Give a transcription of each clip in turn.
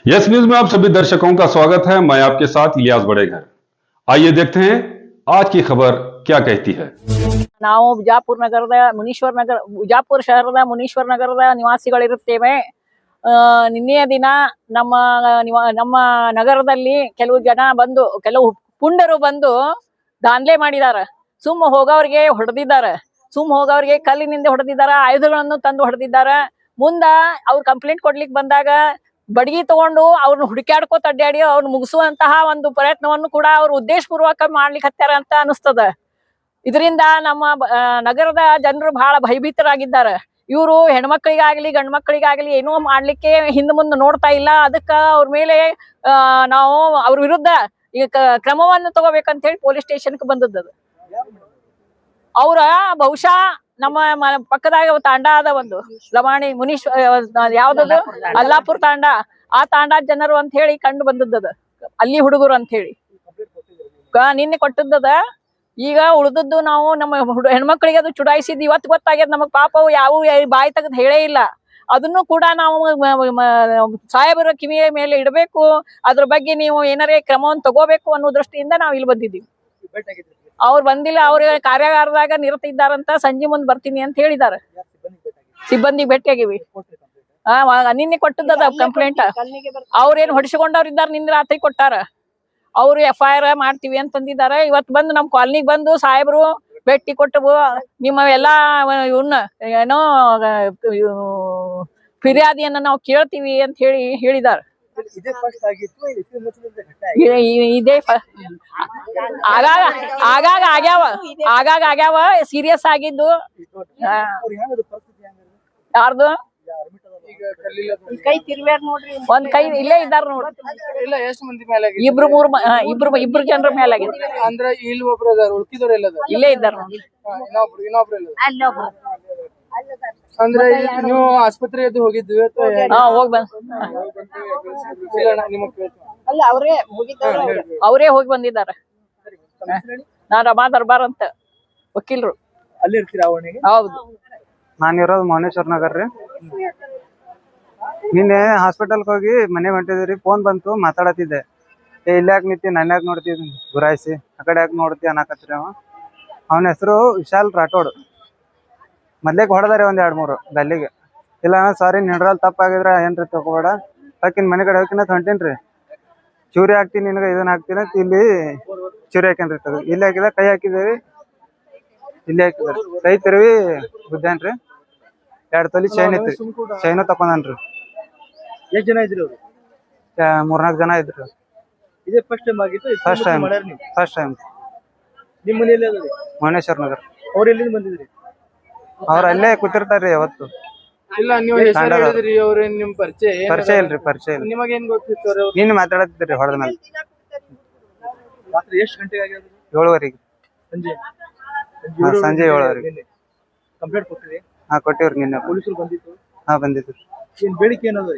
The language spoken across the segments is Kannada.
यस न्यूज में आप सभी दर्शकों का स्वागत है। मैं आपके साथ इलियास बड़ेघर। आइए देखते हैं आज की खबर क्या कहती है। ನಾವು ಬಿಜಾಪುರ ನಗರದ ಮುನೀಶ್ವರ ನಗರ ಬಿಜಾಪುರ ಶಹರದ ಮುನೀಶ್ವರ ನಗರದ ನಿವಾಸಿಗಳಿರುತ್ತೇವೆ. ನಿನ್ನೆಯ ದಿನ ನಮ್ಮ ನಗರದಲ್ಲಿ ಕೆಲವು ಜನ ಬಂದು ಕೆಲವು ಪುಂಡರು ಬಂದು ದಾಂಧಲೆ ಮಾಡಿದ್ದಾರೆ. ಸುಮ್ಮ ಹೋಗೋರಿಗೆ ಹೊಡೆದಿದ್ದಾರೆ, ಸುಮ್ಮ ಹೋಗೋರಿಗೆ ಕಲ್ಲಿನಿಂದ ಹೊಡೆದಿದ್ದಾರೆ, ಆಯುಧಗಳನ್ನು ತಂದು ಹೊಡೆದಿದ್ದಾರೆ. ಮುಂದ ಅವ್ರು ಕಂಪ್ಲೇಂಟ್ ಕೊಡ್ಲಿಕ್ಕೆ ಬಂದಾಗ ಬಡಗಿ ತಗೊಂಡು ಅವ್ರನ್ನ ಹುಡುಕ್ಯಾಡ್ಕೋತ ಅಡ್ಡಾಡಿ ಅವ್ರನ್ನ ಮುಗಿಸುವಂತಹ ಒಂದು ಪ್ರಯತ್ನವನ್ನು ಕೂಡ ಅವ್ರು ಉದ್ದೇಶಪೂರ್ವಕ ಮಾಡ್ಲಿಕ್ಕೆ ಹತ್ತಾರ ಅಂತ ಅನಿಸ್ತದ. ಇದರಿಂದ ನಮ್ಮ ನಗರದ ಜನರು ಬಹಳ ಭಯಭೀತರಾಗಿದ್ದಾರೆ. ಇವರು ಹೆಣ್ಮಕ್ಳಿಗಾಗ್ಲಿ ಗಂಡ್ ಮಕ್ಳಿಗಾಗ್ಲಿ ಏನೋ ಮಾಡ್ಲಿಕ್ಕೆ ಹಿಂದ್ ಮುಂದೆ ನೋಡ್ತಾ ಇಲ್ಲ. ಅದಕ್ಕ ಅವ್ರ ಮೇಲೆ ನಾವು ಅವ್ರ ವಿರುದ್ಧ ಈಗ ಕ್ರಮವನ್ನು ತಗೋಬೇಕಂತ ಹೇಳಿ ಪೊಲೀಸ್ ಸ್ಟೇಷನ್ಗೆ ಬಂದದ್ದು. ಅವ್ರ ಬಹುಶಃ ನಮ್ಮ ಪಕ್ಕದಾಗ ತಾಂಡ ಅದ ಒಂದು ಲಮಾಣಿ ಯಾವ್ದದು ಅಲ್ಲಾಪುರ ತಾಂಡ, ಆ ತಾಂಡ ಜನರು ಅಂತ ಹೇಳಿ ಕಂಡು ಬಂದದ್ದದ. ಅಲ್ಲಿ ಹುಡುಗರು ಅಂತ ಹೇಳಿ ನಿನ್ನೆ ಕೊಟ್ಟದ್ದದ. ಈಗ ಉಳಿದದ್ದು ನಾವು ನಮ್ಮ ಹೆಣ್ಮಕ್ಳಿಗೆ ಅದು ಚುಡಾಯಿಸಿದ್ ಇವತ್ತು ಗೊತ್ತಾಗ್ಯದ. ನಮಗ್ ಪಾಪ ಯಾವ ಬಾಯಿ ತೆಗೆದು ಹೇಳೇ ಇಲ್ಲ. ಅದನ್ನು ಕೂಡ ನಾವು ಸಾಹೇಬರ ಕಿವಿಯ ಮೇಲೆ ಇಡಬೇಕು, ಅದ್ರ ಬಗ್ಗೆ ನೀವು ಏನಾರೇ ಕ್ರಮವನ್ನು ತಗೋಬೇಕು ಅನ್ನೋ ದೃಷ್ಟಿಯಿಂದ ನಾವು ಇಲ್ಲಿ ಬಂದಿದ್ದೀವಿ. ಅವ್ರು ಬಂದಿಲ್ಲ, ಅವ್ರ ಕಾರ್ಯಾಗಾರದಾಗ ನಿರತ ಇದ್ದಾರಂತ. ಸಂಜೆ ಮುಂದೆ ಬರ್ತೀನಿ ಅಂತ ಹೇಳಿದಾರೆ. ಸಿಬ್ಬಂದಿ ಭೇಟಿಯಾಗಿವಿ. ನಿನ್ನೆ ಕೊಟ್ಟದ ಕಂಪ್ಲೇಂಟ್. ಅವ್ರೇನ್ ಹೊಡಿಸಿಕೊಂಡವ್ರು ಇದ್ದಾರ, ನಿನ್ನೆ ರಾತ್ರಿ ಕೊಟ್ಟಾರ. ಅವ್ರು FIR ಮಾಡ್ತೀವಿ ಅಂತಂದಿದ್ದಾರೆ. ಇವತ್ತು ಬಂದು ನಮ್ ಕಾಲನಿಗೆ ಬಂದು ಸಾಹೇಬ್ರು ಭೇಟಿ ಕೊಟ್ಟು ನಿಮ್ಮ ಎಲ್ಲಾ ಇವನ್ನ ಏನೋ ಫಿರ್ಯಾದಿಯನ್ನ ನಾವು ಕೇಳ್ತೀವಿ ಅಂತ ಹೇಳಿದಾರೆ. ಇದೇ ಆಗಾಗ ಆಗ್ಯಾವ ಸೀರಿಯಸ್ ಆಗಿದ್ದು. ಯಾರ್ದು ಒಂದ್ ಕೈ ಇಲ್ಲೇ ಇದ್ದಾರ ನೋಡ್ರಿ. ಇಬ್ರು ಜನರ ಮೇಲೆ ಆಗಿದೆ. ಅಂದ್ರೆ ಇಲ್ಲಿ ಒಬ್ರು ಉಳ್ಕಿದವ್ರು ಇಲ್ಲೇ ಇದ್ದಾರ ನೋಡ್ರಿ. ಅಂದ್ರೆ ನೀವು ಆಸ್ಪತ್ರೆ ಅದು ಹೋಗಿದ್ವಿ? ಹೋಗ್ ಬಂದ್ ಅವರೇ ಹೋಗಿ ಬಂದಿದ್ದಾರೆ. ನಾ ರಮಾ ದರ್ಬಾರ್ ಅಂತ ವಕೀಲರು. ಅಲ್ಲಿ ಇರ್ತೀರಾ? ಹೌದು. ನಾನಿರೋದು ಮೌನೇಶ್ವರ ನಗರ ರೀ. ನಿನ್ನೆ ಹಾಸ್ಪಿಟಲ್ಗೆ ಹೋಗಿ ಮನೆ ಹೊಂಟಿದ್ರಿ. ಫೋನ್ ಬಂತು, ಮಾತಾಡತ್ತಿದ್ದೆ. ಇಲ್ಲಿ ಯಾಕೆ ನಿಂತಿ, ನನ್ನ ಯಾಕೆ ನೋಡ್ತಿದ್ವಿ ಗುರಾಯಿಸಿ, ಆ ಕಡೆ ಯಾಕೆ ನೋಡ್ತಿ ಅನ್ನಕತ್ರಿ. ಅವನ ಹೆಸರು ವಿಶಾಲ್ ರಾಠೋಡ್. ಮೊದ್ಲೇಕ್ ಹೊಡೆದಾರೆ ಒಂದ್ 2-3 ಗಲ್ಲಿಗೆ. ಇಲ್ಲ ಸಾರಿ ನಿಂಡ್ರಲ್ಲಿ ತಪ್ಪಾಗಿದ್ರ ಏನ್ರಿ ತಗೋಬೇಡ, ಹಾಕಿನ್ ಮನೆ ಕಡೆ ಹೋಗಿನ ಹೊಂಟೀನ್ರಿ. ಚೂರಿ ಹಾಕ್ತೀನಿ ನಿನಗೆ, ಇದನ್ನ ಹಾಕ್ತೀನಿ ಅಂತ ಇಲ್ಲಿ ಚೂರಿ ಹಾಕೇನ್ರಿ. ಇಲ್ಲಿ ಹಾಕಿದ, ಕೈ ಹಾಕಿದೇವಿ, ಇಲ್ಲಿ ಹಾಕಿದಾರೆ. ಕೈ ತಿರುವಿ ಗುದ್ದೇನ್ರಿ. 2 ತೊಲಿ ಚೈನ್ ಇತ್ತು, ಚೈನು ತಕೊಂಡನ್ರಿ. ಎಷ್ಟು ಜನ ಇದ್ರಿ ಅವ್ರು? 3-4 ಜನ ಇದ್ರು. ಇದೇ ಫಸ್ಟ್ ಟೈಮ್ ಆಗಿತ್ತು? First time. ನಿಮ್ಮ ಮನೆಯಲ್ಲಿ ಮೌನೇಶ್ವರ ನಗರ. ಅವ್ರು ಎಲ್ಲಿಂದ ಬಂದಿದ್ರಿ? ಅವ್ರ ಅಲ್ಲೇ ಕೂತಿರ್ತಾರ್ರಿ ಯಾವತ್ತು. ಇಲ್ಲ, ನೀವು ಹೆಸರು ಹೇಳಿದ್ರಿ, ಅವ್ರ ನಿಮ್ ಪರಿಚಯ ಇಲ್ರಿ. ಪರಿಚಯ ಇಲ್ಲ. ನಿಮಗೇನ್ ಗೊತ್ತಿತ್ತು? ನಿನ್ನ ಮಾತಾಡತ್ತಿದ್ರಿ ಹೊಡೆದ ಮೇಲೆ. ರಾತ್ರಿ ಎಷ್ಟು ಗಂಟೆಗೆ ಆಗಿರೋದು? 7:00 ಸಂಜೆ 7:00 ಕಂಪ್ಲೇಂಟ್ ಕೊಟ್ಟಿರಿ? ಕೊಟ್ಟಿವ್ರಿ ನಿನ್ನೆ. ಪೊಲೀಸರು ಬಂದಿತ್ತು? ಬಂದಿದ್ರು. ಏನ್ ಬೇಡಿಕೆ ಏನದ?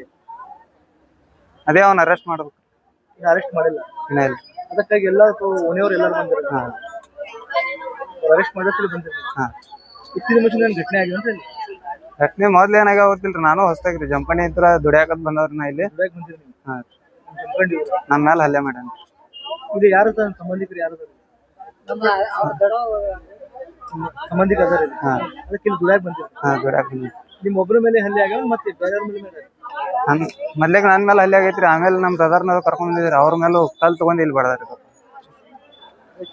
ಅದೇ ಅವ್ನ ಅರೆಸ್ಟ್ ಮಾಡ್ಬೇಕು. ಅರೆಸ್ಟ್ ಮಾಡಿಲ್ಲ ಇನ್ನ ಇಲ್ಲ. ಅದಕ್ಕಾಗಿ ಎಲ್ಲ ಓಣಿಯವ್ರು ಎಲ್ಲರೂ ಬಂದಿರ? ಅರೆಸ್ಟ್ ಮಾಡೋದ್ರಲ್ಲಿ ಬಂದಿರಿ? ಇತ್ತಿನ ಮುಂಚೆ ಘಟನೆ ಆಗಿದೆ? ಘಟನೆ ಮೊದ್ಲು ಏನಾಗ್ಯಾವ ಗೊತ್ತಿಲ್ರಿ. ನಾನು ಹೊಸದಾಗ್ರಿ ಜಂಪಣಿ ಇದ್ರ ದುಡಿಯಾಕತ್ ಬಂದವ್ರಿ. ನಾ ಇಲ್ಲಿ ನಮ್ಮ ಮೇಲೆ ಹಲ್ಲೆ ಮಾಡ್ಯಾನ. ಇದು ಯಾರು ಸಂಬಂಧಿಕರು? ಯಾರು ಸಂಬಂಧಿಕ ಅದಾರ? ಅದಕ್ಕೆ ಇಲ್ಲಿ ದುಡಿಯಾಕ ಬಂದಿರಿ? ದುಡಿಯಾಕ ಬಂದಿರಿ. ನಿಮ್ ಒಬ್ಬರ ಮೇಲೆ ಹಲ್ಲೆ ಆಗ್ಯಾವ ಮತ್ತೆ ಬೇರೆಯವ್ರ ಮೇಲೆ? ಮೊದ್ಲಿಗೆ ನನ್ ಮೇಲೆ ಹಲ್ಲೆ ಆಗೈತ್ರಿ. ಆಮೇಲೆ ನಮ್ ಬ್ರದರ್ನ ಕರ್ಕೊಂಡ್ ಬಂದಿದ್ರಿ. ಅವ್ರ ಮೇಲೂ ಕಲ್ ತಗೊಂಡ್ ಇಲ್ಲಿ ಬಡದಾರಿ.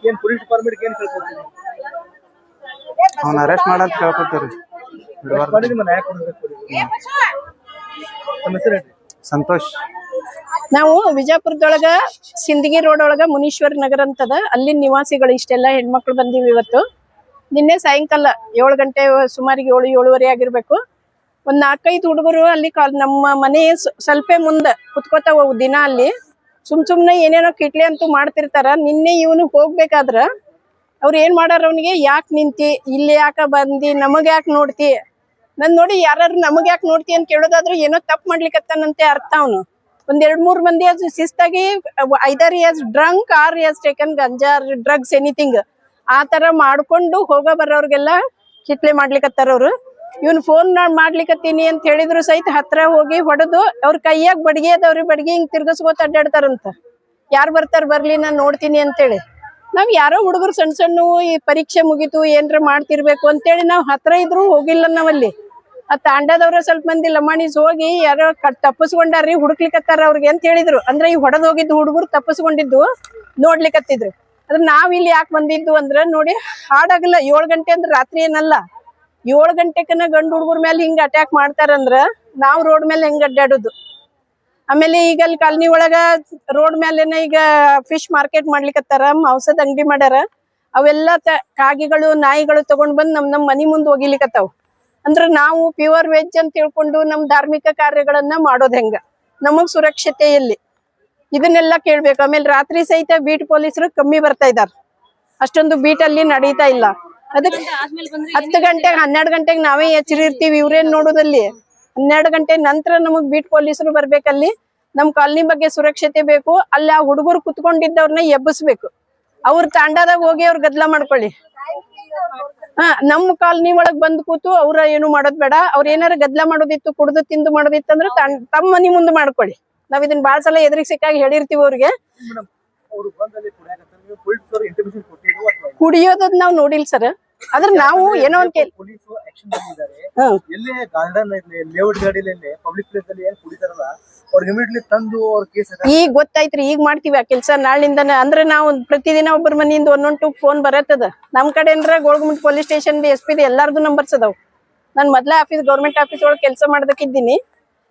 ಏನ್ ಪೊಲೀಸ್ ಡಿಪಾರ್ಟ್ಮೆಂಟ್ ಏನ್ ಕೇಳ್ಕೊತೀರಿ? ಅವ್ನ ಅರೆಸ್ಟ್ ಮಾಡಂತ ಕೇಳ್ಕೊತೀರಿ. ಸಂತೋಷ್. ನಾವು ವಿಜಯಪುರದೊಳಗ ಸಿಂದಗಿ ರೋಡ್ ಒಳಗ ಮುನೀಶ್ವರ ನಗರ ಅಂತದ, ಅಲ್ಲಿ ನಿವಾಸಿಗಳು ಇಷ್ಟೆಲ್ಲ ಹೆಣ್ಮಕ್ಳು ಬಂದಿವಿ. ಇವತ್ತು ನಿನ್ನೆ ಸಾಯಂಕಾಲ 7 ಗಂಟೆ ಸುಮಾರಿಗೆ 7-7:30 ಆಗಿರ್ಬೇಕು. ಒಂದ್ 4-5 ಹುಡುಗರು ಅಲ್ಲಿ ನಮ್ಮ ಮನೆ ಸ್ವಲ್ಪ ಮುಂದೆ ಕುತ್ಕೋತಾವ ದಿನ. ಅಲ್ಲಿ ಸುಮ್ನೆ ಏನೇನೋ ಕಿಟ್ಲಿ ಅಂತೂ ಮಾಡ್ತಿರ್ತಾರ. ನಿನ್ನೆ ಇವನು ಹೋಗ್ಬೇಕಾದ್ರ ಅವ್ರು ಏನ್ ಮಾಡಾರ, ಅವನಿಗೆ ಯಾಕೆ ನಿಂತಿ, ಇಲ್ಲಿ ಯಾಕ ಬಂದಿ, ನಮಗ್ ಯಾಕೆ ನೋಡ್ತಿ, ನನ್ ನೋಡಿ ಯಾರು ನಮಗ್ ಯಾಕೆ ನೋಡ್ತಿ ಅಂತ ಕೇಳೋದಾದ್ರೆ ಏನೋ ತಪ್ಪು ಮಾಡ್ಲಿಕ್ಕತ್ತಾನಂತೆ ಅರ್ಥ. ಅವನು ಒಂದ್ 2-3 ಮಂದಿ ಅದು ಶಿಸ್ತಾಗಿ ಐದರ್ he has drunk or he has taken ganja or drugs anything ಆ ತರ ಮಾಡ್ಕೊಂಡು ಹೋಗೋ ಬರೋರ್ಗೆಲ್ಲ ಕಿಟ್ಲೆ ಮಾಡ್ಲಿಕ್ಕತ್ತಾರ ಅವ್ರು. ಇವನ್ ಫೋನ್ ಮಾಡ್ಲಿಕತ್ತೀನಿ ಅಂತ ಹೇಳಿದ್ರು ಸಹಿತ ಹತ್ರ ಹೋಗಿ ಹೊಡೆದು ಅವ್ರ ಕೈಯಾಗ ಬಡ್ಗಿ ಅದಾವ್ರಿ, ಬಡ್ಗಿ ಹಿಂಗ್ ತಿರ್ಗಸ್ಕೋತ ಅಡ್ಡಾಡ್ತಾರಂತ. ಯಾರು ಬರ್ತಾರ ಬರ್ಲಿ ನಾನ್ ನೋಡ್ತೀನಿ ಅಂತೇಳಿ. ನಾವ್ ಯಾರೋ ಹುಡುಗರು ಸಣ್ಣ ಸಣ್ಣ ಈ ಪರೀಕ್ಷೆ ಮುಗಿತು ಏನ್ರ ಮಾಡ್ತಿರ್ಬೇಕು ಅಂತೇಳಿ ನಾವ್ ಹತ್ರ ಇದ್ರು ಹೋಗಿಲ್ಲ ನಾವಲ್ಲಿ. ಆ ತಾಂಡದವ್ರ ಸ್ವಲ್ಪ ಮಂದಿ ಲಮಾಣಿಸ್ ಹೋಗಿ ಯಾರೋ ತಪ್ಪಿಸ್ಕೊಂಡಾರ್ರಿ, ಹುಡುಕ್ಲಿಕತ್ತಾರ ಅವ್ರಿಗೆ ಅಂತ ಹೇಳಿದ್ರು. ಅಂದ್ರೆ ಈ ಹೊಡೆದ್ ಹೋಗಿದ್ದು ಹುಡುಗರು ತಪ್ಪಿಸ್ಕೊಂಡಿದ್ದು ನೋಡ್ಲಿಕತ್ತಿದ್ರು. ಅದ್ರ ನಾವ್ ಇಲ್ಲಿ ಯಾಕೆ ಬಂದಿದ್ದು ಅಂದ್ರ ನೋಡಿ ಹಾಡಾಗಲ್ಲ 7 ಗಂಟೆ ಅಂದ್ರ ರಾತ್ರಿ ಏನಲ್ಲ, 7 ಗಂಟೆಕನ ಗಂಡು ಹುಡುಗರ ಮೇಲೆ ಹಿಂಗ ಅಟ್ಯಾಕ್ ಮಾಡ್ತಾರಂದ್ರ ನಾವ್ ರೋಡ್ ಮೇಲೆ ಹೆಂಗ್ ಅಡ್ಡಾಡುದು. ಆಮೇಲೆ ಈಗ ಅಲ್ಲಿ ಕಾಲನಿ ಒಳಗ ರೋಡ್ ಮೇಲೆನ ಈಗ ಫಿಶ್ ಮಾರ್ಕೆಟ್ ಮಾಡ್ಲಿಕತ್ತಾರ, ಔಷಧ ಅಂಗಡಿ ಮಾಡ್ಯಾರ. ಅವೆಲ್ಲ ಕಾಗಿಗಳು ನಾಯಿಗಳು ತಗೊಂಡ್ ಬಂದ್ ನಮ್ ಮನಿ ಮುಂದ್ ಒಗಿಲಿಕತ್ತಾವ. ಅಂದ್ರ ನಾವು ಪ್ಯೂರ್ ವೆಜ್ ಅಂತ ತಿಳ್ಕೊಂಡು ನಮ್ ಧಾರ್ಮಿಕ ಕಾರ್ಯಗಳನ್ನ ಮಾಡೋದ್ ಹೆಂಗ, ನಮಗ್ ಸುರಕ್ಷತೆ ಎಲ್ಲಿ, ಇದನ್ನೆಲ್ಲ ಕೇಳ್ಬೇಕು. ಆಮೇಲೆ ರಾತ್ರಿ ಸಹಿತ ಬೀಟ್ ಪೊಲೀಸರು ಕಮ್ಮಿ ಬರ್ತಾ ಇದಾರ, ಅಷ್ಟೊಂದು ಬೀಟ್ ಅಲ್ಲಿ ನಡೀತಾ ಇಲ್ಲ. ಅದಕ್ಕೆ 10 ಗಂಟೆಗೆ 12 ಗಂಟೆಗೆ ನಾವೇ ಎಚ್ಚರಿರ್ತೀವಿ, ಇವ್ರೇನ್ ನೋಡೋದಲ್ಲಿ. 12 ಗಂಟೆ ನಂತರ ನಮಗ್ ಬೀಟ್ ಪೊಲೀಸರು ಬರ್ಬೇಕಲ್ಲಿ. ನಮ್ ಕಾಲನಿ ಬಗ್ಗೆ ಸುರಕ್ಷತೆ ಬೇಕು. ಅಲ್ಲಿ ಆ ಹುಡುಗರು ಕುತ್ಕೊಂಡಿದ್ದವ್ರನ್ನ ಎಬ್ಬಿಸ್ಬೇಕು. ಅವ್ರ ತಾಂಡಾದಾಗ ಹೋಗಿ ಅವ್ರ ಗದ್ಲ ಮಾಡ್ಕೊಳ್ಳಿ. ನಮ್ ಕಾಲನಿ ಒಳಗ್ ಬಂದ್ ಕೂತು ಅವ್ರ ಏನು ಮಾಡೋದ್ ಬೇಡ. ಅವ್ರ ಏನಾರ ಗದ್ಲ ಮಾಡೋದಿತ್ತು, ಕುಡ್ದು ತಿಂದು ಮಾಡೋದಿತ್ತು ಅಂದ್ರೆ ತಮ್ಮ ಮನಿ ಮುಂದೆ ಮಾಡ್ಕೊಳ್ಳಿ. ನಾವ್ ಇದನ್ನ ಬಾಳ ಸಲ ಎದುರಿಗೆ ಸಿಕ್ಕಾಗಿ ಹೇಳಿರ್ತೀವಿ ಅವ್ರಿಗೆ. ಕುಡಿಯೋದ್ ನಾವ್ ನೋಡಿಲ್ ಸರ್. ಆದ್ರೆ ನಾವು ಏನೋ ಒಂದ್ ಈಗ ಗೊತ್ತಾಯ್ತ್ರಿ, ಈಗ ಮಾಡ್ತೀವಿ ಆ ಕೆಲ್ಸ ನಾಳಿಂದನ. ಅಂದ್ರೆ ನಾವು ಪ್ರತಿದಿನ ಒಬ್ಬರ ಮನೆಯಿಂದ 112 ಫೋನ್ ಬರತ್ತದ. ನಮ್ ಕಡೆ ಅಂದ್ರ ಗೋಳ್ಗುಮಟ್ ಪೊಲೀಸ್ ಸ್ಟೇಷನ್ SP ಎಲ್ಲಾರ್ದು ನಂಬರ್ಸ್ ಅದಾವ್. ನಾನ್ ಮೊದ್ಲ ಗೌರ್ಮೆಂಟ್ ಆಫೀಸ್ ಒಳಗ್ ಕೆಲಸ ಮಾಡ್ದಕ್ಕಿದ್ದೀನಿ.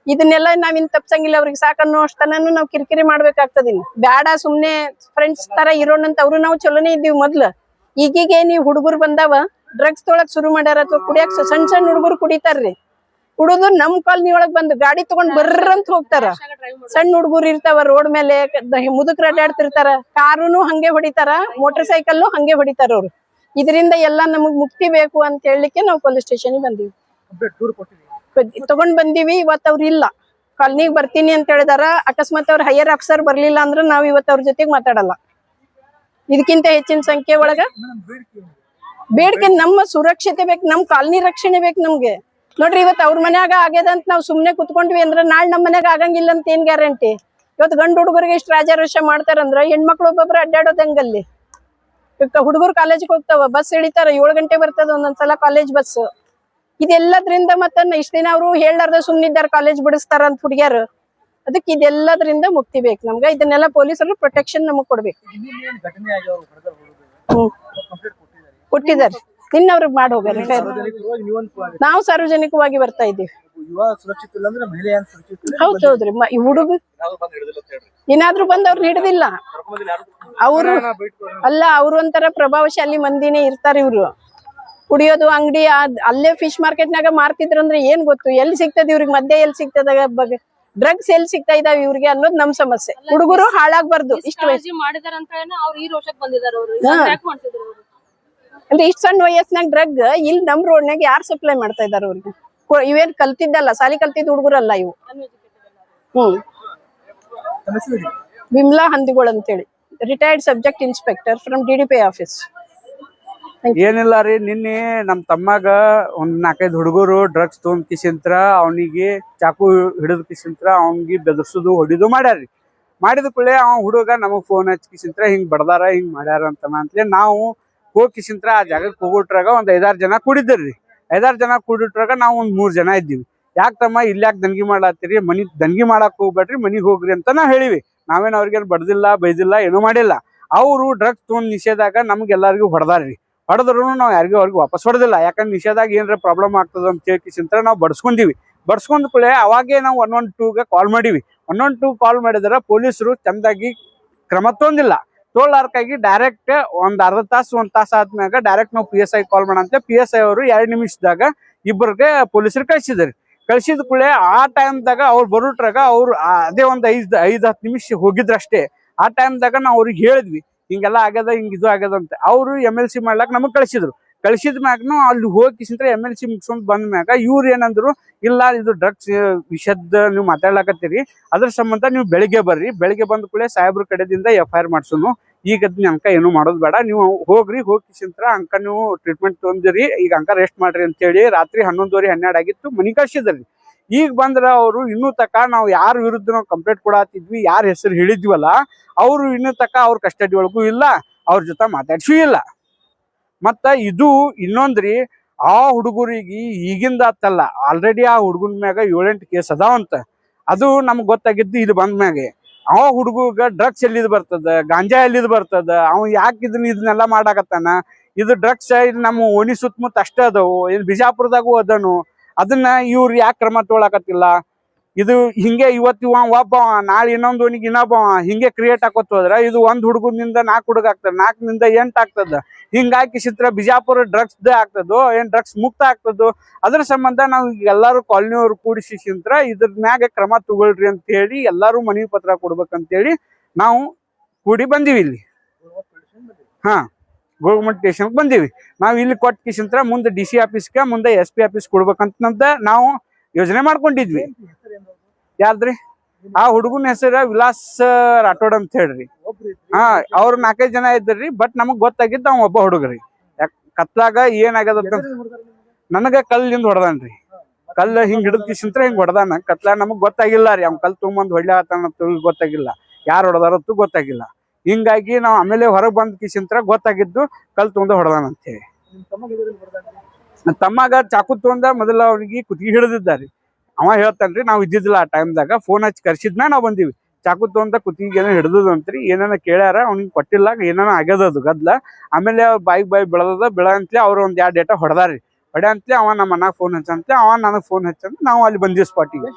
ಇದನ್ನೆಲ್ಲ ನಾವ್ ಇನ್ ತಪ್ಸಂಗಿಲ್ಲ. ಅವ್ರಿಗೆ ಸಾಕನ್ನೋ ಅಷ್ಟನೂ ನಾವ್ ಕಿರಿಕಿರಿ ಮಾಡ್ಬೇಕಾಗ್ತದ. ಇನ್ನು ಬ್ಯಾಡ, ಸುಮ್ನೆ ಫ್ರೆಂಡ್ಸ್ ತರ ಇರೋಣಂತ ಅವ್ರು ನಾವು ಚಲೋನೇ ಇದ್ದೀವಿ ಮೊದ್ಲು. ಈಗೀಗ ನೀವ್ ಹುಡುಗರು ಬಂದಾವ ಡ್ರಗ್ಸ್ ತೊಳಕ್ ಶುರು ಮಾಡ್ಯಾರ, ಅಥವಾ ಕುಡಿಯಕ್ ಸಣ್ಣ ಸಣ್ಣ ಹುಡುಗರು ಕುಡಿತಾರ್ರಿ. ಕುಡುದು ನಮ್ ಕಾಲನಿ ಒಳಗ್ ಬಂದು ಗಾಡಿ ತಗೊಂಡ್ ಬರ್ರಂತ ಹೋಗ್ತಾರ. ಸಣ್ಣ ಹುಡುಗರು ಇರ್ತಾವ ರೋಡ್ ಮೇಲೆ, ಮುದುಕ್ರ ಅಡ್ಡಾಡ್ತಿರ್ತಾರ. ಕಾರುನು ಹಂಗೆ ಹೊಡಿತಾರ, ಮೋಟರ್ ಸೈಕಲ್ನು ಹಂಗೆ ಹೊಡಿತಾರ ಅವ್ರು. ಇದರಿಂದ ಎಲ್ಲಾ ನಮಗ್ ಮುಕ್ತಿ ಬೇಕು ಅಂತ ಹೇಳಲಿಕ್ಕೆ ನಾವು ಪೊಲೀಸ್ ಸ್ಟೇಷನ್ ಬಂದೀವಿ, ತಗೊಂಡ್ ಬಂದೀವಿ. ಇವತ್ ಅವ್ರು ಇಲ್ಲ, ಕಾಲನಿಗ್ ಬರ್ತೀನಿ ಅಂತ ಹೇಳಿದಾರ. ಅಕಸ್ಮಾತ್ ಅವ್ರ ಹೈಯರ್ ಆಫೀಸರ್ ಬರ್ಲಿಲ್ಲ ಅಂದ್ರೆ ನಾವ್ ಇವತ್ ಅವ್ರ ಜೊತೆಗ್ ಮಾತಾಡಲ್ಲ. ಇದಕ್ಕಿಂತ ಹೆಚ್ಚಿನ ಸಂಖ್ಯೆ ಒಳಗ ಬೇಡಿಕೆ ನಮ್ಮ ಸುರಕ್ಷತೆ ಬೇಕು, ನಮ್ ಕಾಲನಿ ರಕ್ಷಣೆ ಬೇಕು ನಮ್ಗೆ. ನೋಡ್ರಿ ಇವತ್ ಅವ್ರ ಮನ್ಯಾಗ ಆಗ್ಯದ ಅಂತ ನಾವ್ ಸುಮ್ನೆ ಕುತ್ಕೊಂಡ್ವಿ ಅಂದ್ರ ನಾಳೆ ನಮ್ ಮನ್ಯಾಗ ಆಗಂಗಿಲ್ಲ ಅಂತ ಏನ್ ಗ್ಯಾರಂಟಿ? ಇವತ್ ಗಂಡು ಹುಡುಗರಿಗೆ ಇಷ್ಟ ರಾಜಾರೋಷ ಮಾಡ್ತಾರಂದ್ರ ಹೆಣ್ಮಕ್ಳು ಒಬ್ಬೊಬ್ರು ಅಡ್ಡಾಡೋದ್ ಹೆಂಗಲ್ಲಿ? ಹುಡುಗರು ಕಾಲೇಜಿಗೆ ಹೋಗ್ತಾವ, ಬಸ್ ಇಳಿತಾರ, 7 ಗಂಟೆ ಬರ್ತದ ಒಂದೊಂದ್ಸಲ ಕಾಲೇಜ್ ಬಸ್. ಇದೆಲ್ಲದ್ರಿಂದ ಮತ್ತ ಇಷ್ಟ ದಿನ ಅವ್ರು ಹೇಳಾರ್ದ ಸುಮ್ನಿದ್ದಾರ, ಕಾಲೇಜ್ ಬಿಡಿಸ್ತಾರ ಅಂತ ಹುಡುಗ್ಯಾರು. ಅದಕ್ಕೆ ಇದೆಲ್ಲದ್ರಿಂದ ಮುಕ್ತಿ ಬೇಕು ನಮ್ಗ. ಇದನ್ನೆಲ್ಲ ಪೊಲೀಸರು ಪ್ರೊಟೆಕ್ಷನ್ ನಮಗ್ ಕೊಡ್ಬೇಕು. ಕೊಟ್ಟಿದ್ದಾರೆ, ನಿನ್ನವ್ರಿಗೆ ಮಾಡಿ ಹೋಗ್ಯಾರ. ನಾವು ಸಾರ್ವಜನಿಕವಾಗಿ ಬರ್ತಾ ಇದ್ದೀವಿ. ಹೌದೌದ್ರಿ, ಈ ಹುಡುಗ ಏನಾದ್ರು ಬಂದ್ ಅವ್ರು ಹಿಡಿದಿಲ್ಲ. ಅವ್ರು ಅಲ್ಲ, ಅವ್ರು ಒಂಥರ ಪ್ರಭಾವಶಾಲಿ ಮಂದಿನೇ ಇರ್ತಾರ. ಇವ್ರು ಕುಡಿಯೋದು ಅಂಗಡಿ ಅಲ್ಲೇ ಫಿಶ್ ಮಾರ್ಕೆಟ್ನಾಗ ಮಾರ್ತಿದ್ರಂದ್ರೆ ಏನ್ ಗೊತ್ತು, ಎಲ್ಲಿ ಸಿಗ್ತದ ಇವ್ರಿಗೆ, ಮದ್ಯ ಎಲ್ಲಿ ಸಿಗ್ತದ, ಡ್ರಗ್ಸ್ ಎಲ್ಲಿ ಸಿಗ್ತಾ ಇದಾವ ಇವ್ರಿಗೆ ಅನ್ನೋದು ನಮ್ ಸಮಸ್ಯೆ. ಹುಡುಗರು ಹಾಳಾಗ್ಬಾರ್ದು. ಇಷ್ಟು ಅಂದ್ರೆ ಇಷ್ಟ ಸಣ್ಣ ವಯಸ್ಸಿನಾಗ ಡ್ರಗ್ ಇಲ್ಲಿ ನಮ್ ರೋಡ್ನಾಗ ಯಾರು ಸಪ್ಲೈ ಮಾಡ್ತಾ ಇದಾರ ಅವ್ರಿಗೆ? ಇವೇನ್ ಕಲ್ತಿದ್ದಲ್ಲ, ಸಾಲಿ ಕಲ್ತಿದ್ ಹುಡುಗರಲ್ಲ ಇವು. ವಿಮ್ಲಾ ಹಂದಿಗೋಳ್ ಅಂತೇಳಿ, retired subject inspector from DDP office. ಏನಿಲ್ಲ ರೀ, ನಿನ್ನೆ ನಮ್ ತಮ್ಮಗ ಒಂದ್ 4-5 ಹುಡುಗರು ಡ್ರಗ್ಸ್ ತೊಗೊಂಡ್ ಕಿಸಿಂತ್ರ ಅವನಿಗೆ ಚಾಕು ಹಿಡಿದ್ ಕಿಸಿಂತ್ರ ಅವನಿಗೆ ಬೆದರ್ಸುದು ಹೊಡಿದು ಮಾಡ್ಯಾರ್ರಿ. ಮಾಡಿದ ಕೂಡಲೇ ಅವ ಹುಡುಗ ನಮಗ್ ಫೋನ್ ಹಚ್ಚಿ ಕಿಸಿಂತ್ರ ಹಿಂಗ್ ಬಡದಾರ, ಹಿಂಗ್ ಮಾಡ್ಯಾರ ಅಂತಲೇ ನಾವು ಹೋಗಿ ಕಿಸಿಂತ್ರ ಆ ಜಾಗಕ್ಕೆ ಹೋಗೋಟ್ರಾಗ ಒಂದ್ 5-6 ಜನ ಕೂಡಿದ್ರಿ. 5-6 ಜನ ಕೂಡಿಟ್ರಾಗ ನಾವು ಒಂದ್ 3 ಜನ ಇದ್ದೀವಿ. ಯಾಕೆ ತಮ್ಮ ಇಲ್ಯಾಕ್ ದನ್ಗಿ ಮಾಡ್ಲಾತ್ತೀರಿ, ಮನಿ ದನ್ಗಿ ಮಾಡಕ್ ಹೋಗ್ಬೇಡ್ರಿ, ಮನಿಗ್ ಹೋಗ್ರಿ ಅಂತ ನಾವ್ ಹೇಳಿವಿ. ನಾವೇನ್ ಅವ್ರಿಗೇನ್ ಬಡ್ದಿಲ್ಲ ಬೈದಿಲ್ಲ, ಏನೂ ಮಾಡಿಲ್ಲ. ಅವ್ರು ಡ್ರಗ್ಸ್ ತೊಗೊಂಡ್ ನಿಷೇಧಾಗ ನಮ್ಗೆಲ್ಲರಿಗೂ ಹೊಡೆದಾರ್ರಿ. ಹೊಡೆದ್ರು ನಾವ್ ಯಾರಿಗೂ ಅವ್ರಿಗೆ ವಾಪಸ್ ಹೊಡೆದಿಲ್ಲ. ಯಾಕಂದ್ರೆ ನಿಷೇಧಾಗ ಏನ್ರ ಪ್ರಾಬ್ಲಮ್ ಆಗ್ತದ ಅಂತ ಕೇಳ್ಕಿಸಿಂತ್ರ ನಾವು ಬಡ್ಸ್ಕೊಂಡಿವಿ. ಬಡ್ಸ್ಕೊಂಡ್ ಕೂಡಲೇ ಅವಾಗೇ ನಾವು 112ಗೆ ಕಾಲ್ ಮಾಡಿವಿ. 112 ಕಾಲ್ ಮಾಡಿದ್ರ ಪೊಲೀಸರು ಚಂದಾಗಿ ಕ್ರಮ ತೊಂದಿಲ್ಲ. ತೋಲಾರ್ಕಾಗಿ ಡೈರೆಕ್ಟ್ ಒಂದ್ ಅರ್ಧ ತಾಸು 1 ತಾಸು ಆದ್ಮ್ಯಾಗ ಡೈರೆಕ್ಟ್ ನಾವು PSI ಕಾಲ್ ಮಾಡಂತೆ PSI ಅವರು 2 ನಿಮಿಷದಾಗ ಇಬ್ಬರಿಗೆ ಪೊಲೀಸರು ಕಳ್ಸಿದ್ರಿ. ಕಳ್ಸಿದ ಕೂಡಲೇ ಆ ಟೈಮ್ದಾಗ ಅವ್ರು ಬರೋಟ್ರಾಗ ಅವ್ರು ಅದೇ ಒಂದ್ 5-10 ನಿಮಿಷ ಹೋಗಿದ್ರಷ್ಟೇ. ಆ ಟೈಮ್ದಾಗ ನಾವು ಅವ್ರಿಗೆ ಹೇಳಿದ್ವಿ ಹಿಂಗೆಲ್ಲ ಆಗ್ಯದ, ಹಿಂಗ್ ಇದು ಆಗ್ಯದ ಅಂತ. ಅವ್ರು MLC ಮಾಡ್ಲಾಕ್ ನಮಗ್ ಕಳ್ಸಿದ್ರು. ಕಳ್ಸಿದ ಮ್ಯಾಗ್ನು ಅಲ್ಲಿ ಹೋಗಿಸಿಂತ್ರ MLC ಮುಗಿಸ್ಕೊಂಡ್ ಬಂದ ಮ್ಯಾಗ ಇವ್ರು ಏನಂದ್ರು, ಇಲ್ಲ ಇದು ಡ್ರಗ್ಸ್ ವಿಷಯದ ನೀವು ಮಾತಾಡ್ಲಾಕತ್ತೀರಿ, ಅದ್ರ ಸಂಬಂಧ ನೀವು ಬೆಳಿಗ್ಗೆ ಬರ್ರಿ, ಬೆಳಿಗ್ಗೆ ಬಂದ ಕೂಡಲೇ ಸಾಹೇಬ್ರ ಕಡೆದಿಂದ FIR ಮಾಡ್ಸೋನು. ಈಗ ಅದ್ನ ಅಂಕ ಏನು ಮಾಡೋದು ಬೇಡ, ನೀವು ಹೋಗ್ರಿ, ಹೋಗಿಸಿಂತ್ರ ಅಂಕ ನೀವು ಟ್ರೀಟ್ಮೆಂಟ್ ತೊಂದಿರಿ, ಈಗ ಅಂಕ ರೆಸ್ಟ್ ಮಾಡ್ರಿ ಅಂತೇಳಿ ರಾತ್ರಿ 11:30 12 ಆಗಿತ್ತು ಮನಿ ಕಳ್ಸಿದ್ರಿ. ಈಗ ಬಂದ್ರ ಅವರು ಇನ್ನೂ ತಕ ನಾವು ಯಾರ ವಿರುದ್ಧ ನಾವು ಕಂಪ್ಲೇಂಟ್ ಕೊಡತ್ತಿದ್ವಿ, ಯಾರ ಹೆಸರು ಹೇಳಿದ್ವಲ್ಲ ಅವರು ಇನ್ನೂ ತಕ ಅವ್ರ ಕಸ್ಟಡಿ ಒಳಗೂ ಇಲ್ಲ, ಅವ್ರ ಜೊತೆ ಮಾತಾಡ್ಸೂ ಇಲ್ಲ. ಮತ್ತ ಇದು ಇನ್ನೊಂದ್ರಿ, ಆ ಹುಡುಗರಿಗೆ ಈಗಿಂದ ಆತಲ್ಲ, ಆಲ್ರೆಡಿ ಆ ಹುಡುಗನ ಮ್ಯಾಗ 7-8 ಕೇಸ್ ಅದಾವಂತ. ಅದು ನಮ್ಗೆ ಗೊತ್ತಾಗಿದ್ದು ಇಲ್ಲಿ ಬಂದ ಮ್ಯಾಗೆ. ಆ ಹುಡುಗ ಡ್ರಗ್ಸ್ ಎಲ್ಲಿದ್ ಬರ್ತದ, ಗಾಂಜಾ ಎಲ್ಲಿದ್ ಬರ್ತದ, ಅವ್ ಯಾಕೆ ಇದನ್ನೆಲ್ಲ ಮಾಡಾಕತ್ತಾನ, ಇದು ಡ್ರಗ್ಸ್ ಇದು ನಮ್ಮ ಓಣಿ ಸುತ್ತಮುತ್ತ ಅಷ್ಟೇ ಅದಾವು, ಏನ್ ಬಿಜಾಪುರದಾಗೂ ಅದನು, ಅದನ್ನ ಇವ್ರು ಯಾಕೆ ಕ್ರಮ ತೊಗೊಳಕತ್ತಿಲ್ಲ? ಇದು ಹಿಂಗೆ ಇವತ್ತು ಒಬ್ಬವ, ನಾಳೆ ಇನ್ನೊಂದು ಓಣಿಗೆ ಇನ್ನೊಬ್ಬವ, ಹಿಂಗೆ ಕ್ರಿಯೇಟ್ ಆಕೋತ ಹೋದ್ರ ಇದು ಒಂದ್ ಹುಡುಗನಿಂದ 4 ಹುಡುಗ ಆಗ್ತದ, 4ನಿಂದ 8 ಆಗ್ತದ. ಹಿಂಗಾಗಿ ಚಿತ್ರ ಬಿಜಾಪುರ ಡ್ರಗ್ಸ್ ಆಗ್ತದೋ ಏನ್ ಡ್ರಗ್ಸ್ ಮುಕ್ತ ಆಗ್ತದೋ, ಅದ್ರ ಸಂಬಂಧ ನಾವು ಎಲ್ಲಾರು ಕಾಲನಿಯವ್ರು ಕೂಡಿಸಿಂತ್ರ ಇದ್ರ ಮ್ಯಾಗ ಕ್ರಮ ತಗೊಳ್ರಿ ಅಂತ ಹೇಳಿ ಎಲ್ಲಾರು ಮನವಿ ಪತ್ರ ಕೊಡ್ಬೇಕಂತೇಳಿ ನಾವು ಕೂಡಿ ಬಂದಿವಿ ಇಲ್ಲಿ. ಹಾ, ಗೌರ್ಮೆಂಟ್ ಸ್ಟೇಷನ್ಗೆ ಬಂದೀವಿ ನಾವು. ಇಲ್ಲಿ ಕೊಟ್ಟಿಸಿಂತ್ರ ಮುಂದೆ DC ಆಫೀಸ್ಗೆ, ಮುಂದೆ SP ಆಫೀಸ್ ಕೊಡ್ಬೇಕಂತ ನಾವು ಯೋಜನೆ ಮಾಡ್ಕೊಂಡಿದ್ವಿ. ಯಾರ್ದ್ರಿ? ಆ ಹುಡುಗನ ಹೆಸರ ವಿಲಾಸ್ ರಾಠೋಡ್ ಅಂತ ಹೇಳ್ರಿ. ಹಾ, ಅವ್ರು 4-5 ಜನ ಇದ್ರಿ. ಬಟ್ ನಮಗ್ ಗೊತ್ತಾಗಿದ್ದ ಅವ್ ಒಬ್ಬ ಹುಡುಗ್ರಿ. ಕತ್ಲಾಗ ಏನಾಗದ ನನಗ ಕಲ್ಲಿಂದ ಹೊಡೆದಾನ್ರಿ. ಕಲ್ಲು ಹಿಂಗ್ ಹಿಡಿದ್ಕಿಸಿಂತ್ರ ಹಿಂಗ್ ಹೊಡೆದಾನ. ಕತ್ಲಾಗ ನಮಗ್ ಗೊತ್ತಾಗಿಲ್ಲ ರೀ, ಅವ್ನ್ ಕಲ್ ತೊಗೊಂಬಂದ್ ಹೊಡ್ಲಾತಾನ ಗೊತ್ತಾಗಿಲ್ಲ, ಯಾರು ಹೊಡೆದಾರತ್ತು ಗೊತ್ತಾಗಿಲ್ಲ. ಹಿಂಗಾಗಿ ನಾವ್ ಆಮೇಲೆ ಹೊರಗ್ ಬಂದ್ ಕಿಸಿಂತ್ರ ಗೊತ್ತಾಗಿದ್ದು ಕಲ್ ತೊಗೊಂಡ ಹೊಡೆದಾನ ಅಂತ ಹೇಳಿ. ತಮ್ಮಗ ಚಾಕು ತೊಗೊಂಡ ಮೊದಲ ಅವ್ನಿಗೆ ಕುತ್ತಿಗೆ ಹಿಡಿದಿದ್ದಾರಿ. ಅವ ಹೇಳ್ತಾನ್ರಿ, ನಾವ್ ಇದ್ದಿದ್ದಿಲ್ಲ ಆ ಟೈಮ್ದಾಗ, ಫೋನ್ ಹಚ್ಚಿ ಕರ್ಸಿದ್ನ ನಾವ್ ಬಂದಿವಿ. ಚಾಕು ತೊಗೊಂಡ ಕುತ್ತಿಗೆ ಏನೋ ಹಿಡಿದಂತ್ರಿ, ಏನೇನ ಕೇಳ್ಯಾರ, ಅವ್ನಿಗೆ ಕೊಟ್ಟಿಲ್ಲ, ಏನೇನೋ ಆಗ್ಯದದು ಗದ್ಲ. ಆಮೇಲೆ ಬಾಯಿ ಬೆಳದ ಅಂತಲೇ ಅವ್ರು ಒಂದ್ 2 ಡೇಟ ಹೊಡೆದಾರಿ. ಹೊಡೆ ಅಂತಲೇ ಅವ ನಮ್ಮ ಅಣ್ಣ ಫೋನ್ ಹಚ್ಚಂತೆ, ಅವ ನನಗ್ ಫೋನ್ ಹಚ್ಚಂತ ನಾವು ಅಲ್ಲಿ ಬಂದಿವಿ ಸ್ಪಾಟಿಗೆ.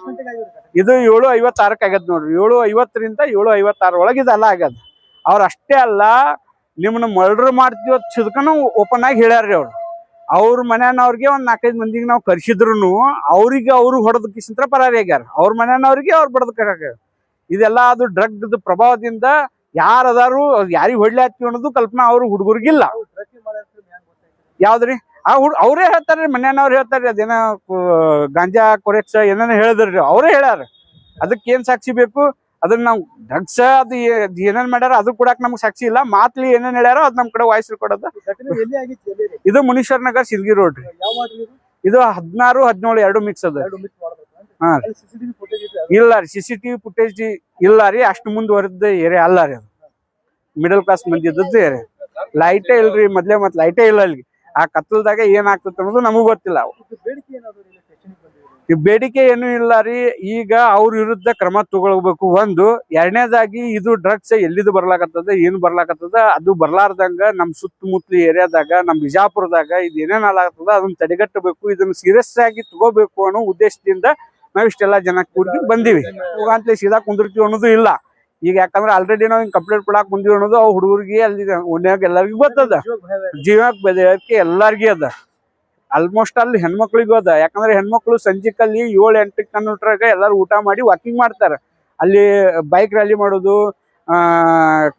ಇದು 7:56 ಆಗ್ಯದ ನೋಡ್ರಿ. 7:50ರಿಂದ 7:56 ಒಳಗೆ ಇದೆಲ್ಲ ಆಗ್ಯದ. ಅವ್ರ ಅಷ್ಟೇ ಅಲ್ಲ, ನಿಮ್ಮನ್ನ ಮರ್ಡರ್ ಮಾಡ್ತೀವಿ ಚಿದ್ಕನು ಓಪನ್ ಆಗಿ ಹೇಳ್ಯಾರ್ರಿ ಅವ್ರು. ಅವ್ರ ಮನೆಯವ್ರಿಗೆ ಒಂದ್ 4-5 ಮಂದಿಗೆ ನಾವು ಕರ್ಸಿದ್ರು ಅವ್ರಿಗೆ ಅವ್ರು ಹೊಡೆದ ಕಿಸಿಂತ್ರ ಪರಾರಿ ಆಗ್ಯಾರ. ಅವ್ರ ಮನೆಯವ್ರಿಗೆ ಅವ್ರು ಬಡದ ಕರ್ಯಾರ. ಇದೆಲ್ಲ ಅದು ಡ್ರಗ್ ಪ್ರಭಾವದಿಂದ ಯಾರದಾರು ಯಾರಿಗ್ ಹೊಡ್ಲಾತ್ತೀವಿ ಅನ್ನೋದು ಕಲ್ಪನಾ ಅವ್ರು ಹುಡುಗರಿಗಿಲ್ಲ. ಯಾವ್ದ್ರಿ? ಅವ್ರೇ ಹೇಳ್ತಾರ್ರಿ, ಮನೆಯವ್ರು ಹೇಳ್ತಾರ್ರಿ. ಅದೇನ ಗಾಂಜಾ ಕೊರೆಕ್ಸ ಏನೇನ ಹೇಳಿದ್ರಿ, ಅವ್ರೇ ಹೇಳ್ಯಾರ. ಅದಕ್ಕೆ ಏನ್ ಸಾಕ್ಷಿ ಬೇಕು? ಅದನ್ನ ನಾವು ಡ್ರಗ್ಸ್ ಅದು ಏನೇನ್ ಮಾಡ್ಯಾರ ಅದು ಕೊಡಾಕ್ ನಮ್ಗೆ ಸಾಕ್ಷಿ ಇಲ್ಲ. ಮಾತ್ಲಿ ಏನೇನ್ ಹೇಳ್ಯಾರ ಅದ್ ನಮ್ ಕಡೆ ವಾಯ್ಸ್ ಕೊಡೋದ. ಇದು ಮುನೀಶ್ವರ್ ನಗರ್ ಸಿಲ್ಗಿ ರೋಡ್ ರೀ. ಇದು 16, 17 2 ಮಿಕ್ಸ್ ಅದ. ಹಾ, ಇಲ್ಲ ರೀ, CCTV ಫುಟೇಜ್ ಇಲ್ಲ ರೀ. ಅಷ್ಟು ಮುಂದುವರೆದ ಏರಿಯಾ ಅಲ್ಲ ರೀ, ಅದು ಮಿಡಲ್ ಕ್ಲಾಸ್ ಮಂದಿ ಇದ್ದದ್ದು ಏರಿಯಾ. ಲೈಟೇ ಇಲ್ರಿ ಮೊದ್ಲೇ, ಮತ್ ಲೈಟೇ ಇಲ್ಲ ಅಲ್ಲಿ. ಆ ಕತ್ತಲ್ದಾಗ ಏನಾಗ್ತದೆ ಅನ್ನೋದು ನಮಗ್ ಗೊತ್ತಿಲ್ಲ. ಈ ಬೇಡಿಕೆ ಏನು ಇಲ್ಲ ರೀ. ಈಗ ಅವ್ರ ವಿರುದ್ಧ ಕ್ರಮ ತಗೊಳ್ಬೇಕು ಒಂದು. ಎರಡನೇದಾಗಿ ಇದು ಡ್ರಗ್ಸ್ ಎಲ್ಲಿದು ಬರ್ಲಾಕತ್ತದ, ಏನು ಬರ್ಲಾಕತ್ತದ, ಅದು ಬರ್ಲಾರ್ದಂಗ ನಮ್ ಸುತ್ತಮುತ್ತಲ ಏರಿಯಾದಾಗ, ನಮ್ ಬಿಜಾಪುರದಾಗ ಇದು ಏನೇನ್ ಆಗ್ತದ ಅದನ್ನ ತಡೆಗಟ್ಟಬೇಕು, ಇದನ್ನ ಸೀರಿಯಸ್ ಆಗಿ ತಗೋಬೇಕು ಅನ್ನೋ ಉದ್ದೇಶದಿಂದ ನಾವ್ ಇಷ್ಟೆಲ್ಲಾ ಜನ ಕೂಡಿ ಬಂದಿವಿ. ಹೋಗಂತಲೇ ಸೀದಾ ಕುಂದಿರ್ತೀವಿ ಅನ್ನೋದು ಇಲ್ಲ. ಈಗ ಯಾಕಂದ್ರೆ ಆಲ್ರೆಡಿ ನಾವ್ ಹಿಂಗ್ ಕಂಪ್ಲೇಂಟ್ ಕೊಡಾಕ್ ಬಂದಿವಿ ಅನ್ನೋದು ಅವ್ರ ಹುಡುಗರಿಗೆ ಅಲ್ಲಿ ಓಣ್ಯಾಗ ಎಲ್ಲರಿಗೂ ಗೊತ್ತದ. ಜೀವಕ್ಕೆ ಬೆದರಿಕೆ ಎಲ್ಲಾರ್ಗಿ ಅದ. ಆಲ್ಮೋಸ್ಟ್ ಅಲ್ಲಿ ಹೆಣ್ಮಕ್ಳಿಗೂ ಅದ. ಯಾಕಂದ್ರೆ ಹೆಣ್ಮಕ್ಳು ಸಂಜೆಕಲ್ಲಿ 7-8 ಕನ್ನಟ್ರಾಗ ಎಲ್ಲಾರು ಊಟ ಮಾಡಿ ವಾಕಿಂಗ್ ಮಾಡ್ತಾರ. ಅಲ್ಲಿ ಬೈಕ್ ರ್ಯಾಲಿ ಮಾಡೋದು,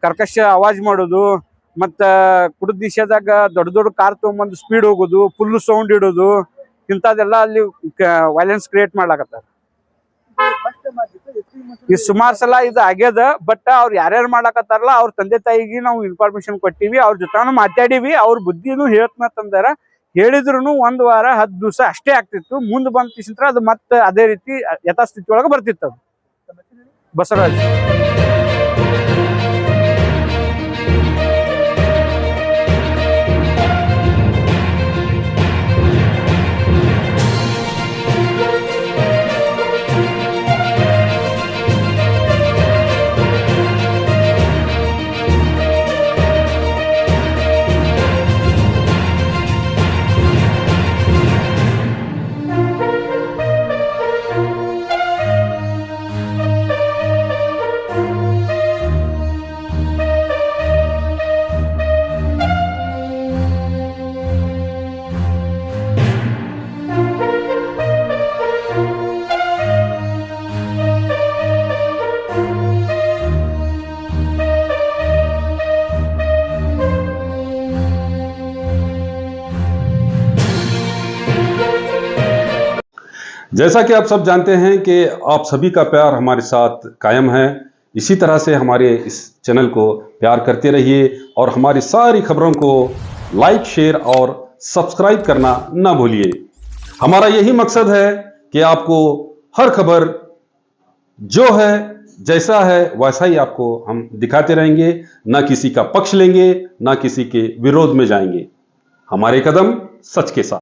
ಕರ್ಕಶ ಆವಾಜ್ ಮಾಡೋದು, ಮತ್ತ ಕುಡಿದ ನಿಷೇಧಾಗ ದೊಡ್ಡ ಕಾರ್ ತಗೊಂಬಂದು ಸ್ಪೀಡ್ ಹೋಗೋದು, ಫುಲ್ ಸೌಂಡ್ ಇಡೋದು, ಇಂಥದೆಲ್ಲ ಅಲ್ಲಿ ವೈಲೆನ್ಸ್ ಕ್ರಿಯೇಟ್ ಮಾಡ್ಲಾಕತ್ತಾರ. ಈ ಸುಮಾರು ಸಲ ಇದು ಆಗ್ಯದ. ಬಟ್ ಅವ್ರು ಯಾರ್ಯಾರು ಮಾಡಾಕತ್ತಾರಲ್ಲ ಅವ್ರ ತಂದೆ ತಾಯಿಗೆ ನಾವು ಇನ್ಫಾರ್ಮೇಶನ್ ಕೊಟ್ಟಿವಿ, ಅವ್ರ ಜೊತೆ ಮಾತಾಡಿವಿ. ಅವ್ರ ಬುದ್ಧಿನೂ ಹೇಳ್ತಂದಾರ. ಹೇಳಿದ್ರು 1 ವಾರ 10 ದಿವಸ ಅಷ್ಟೇ ಆಗ್ತಿತ್ತು. ಮುಂದೆ ಬಂದ ಕಿಸಿಂತ್ರ ಅದು ಮತ್ತೆ ಅದೇ ರೀತಿ ಯಥಾಸ್ಥಿತಿ ಒಳಗೆ ಬರ್ತಿತ್ತು. ಅದು ಬಸವರಾಜ್. जैसा कि आप सब जानते हैं कि आप सभी का प्यार हमारे साथ कायम है। इसी तरह से हमारे इस चैनल को प्यार करते रहिए और हमारी सारी खबरों को लाइक, शेयर और सब्सक्राइब करना ना भूलिए। हमारा यही मकसद है कि आपको हर खबर जो है, जैसा है वैसा ही आपको हम दिखाते रहेंगे, ना किसी का पक्ष लेंगे, ना किसी के विरोध में जाएंगे। हमारे कदम सच के साथ।